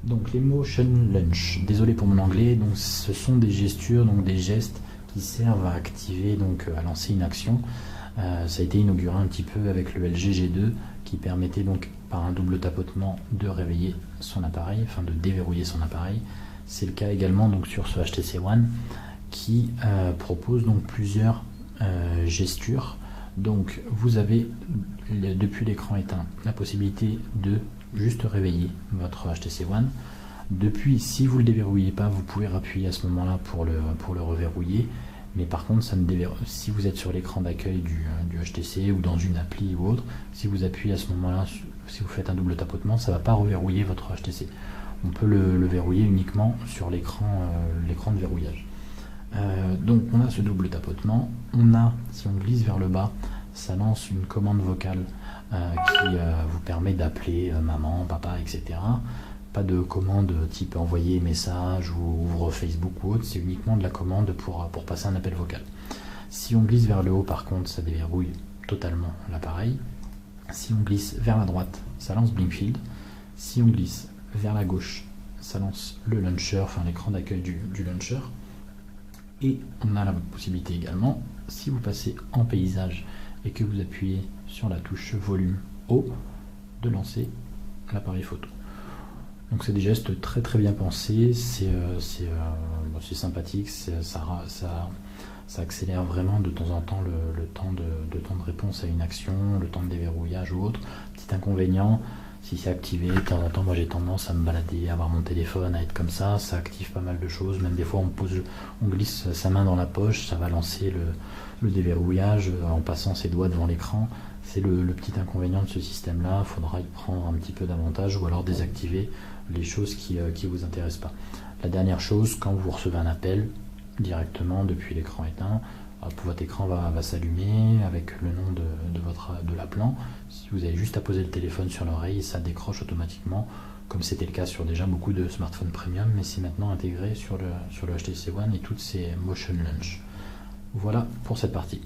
Donc les motion lunch, désolé pour mon anglais, donc ce sont des gestures, donc des gestes qui servent à activer, donc à lancer une action. Ça a été inauguré un petit peu avec le LG G2 qui permettait donc par un double tapotement de réveiller son appareil, enfin de déverrouiller son appareil. C'est le cas également donc sur ce HTC One qui propose donc plusieurs gestures. Donc vous avez depuis l'écran éteint la possibilité de juste réveiller votre HTC One. Depuis, si vous ne le déverrouillez pas, vous pouvez appuyer à ce moment-là pour le reverrouiller. Mais par contre, si vous êtes sur l'écran d'accueil du HTC ou dans une appli ou autre, si vous appuyez à ce moment-là, si vous faites un double tapotement, ça ne va pas reverrouiller votre HTC. On peut le verrouiller uniquement sur l'écran de verrouillage. Donc on a ce double tapotement. Si on glisse vers le bas, ça lance une commande vocale qui vous permet d'appeler maman, papa, etc. Pas de commande type envoyer message ou ouvre Facebook ou autre, c'est uniquement de la commande pour passer un appel vocal. Si on glisse vers le haut, par contre, ça déverrouille totalement l'appareil. Si on glisse vers la droite, ça lance Blinkfield. Si on glisse vers la gauche, ça lance le launcher, enfin l'écran d'accueil du launcher. Et on a la possibilité également, si vous passez en paysage et que vous appuyez sur la touche volume haut, de lancer l'appareil photo. Donc c'est des gestes très très bien pensés, c'est sympathique, ça accélère vraiment de temps en temps le temps de réponse à une action, le temps de déverrouillage ou autre. Petit inconvénient, si c'est activé, de temps en temps, moi j'ai tendance à me balader, à avoir mon téléphone, à être comme ça active pas mal de choses, même des fois on glisse sa main dans la poche, ça va lancer le déverrouillage en passant ses doigts devant l'écran. C'est le petit inconvénient de ce système-là, il faudra y prendre un petit peu d'avantage ou alors désactiver les choses qui ne vous intéressent pas. La dernière chose, quand vous recevez un appel directement depuis l'écran éteint, votre écran va s'allumer avec le nom de l'appelant. Si vous avez juste à poser le téléphone sur l'oreille, ça décroche automatiquement, comme c'était le cas sur déjà beaucoup de smartphones premium, mais c'est maintenant intégré sur le HTC One et toutes ces motion lunch. Voilà pour cette partie.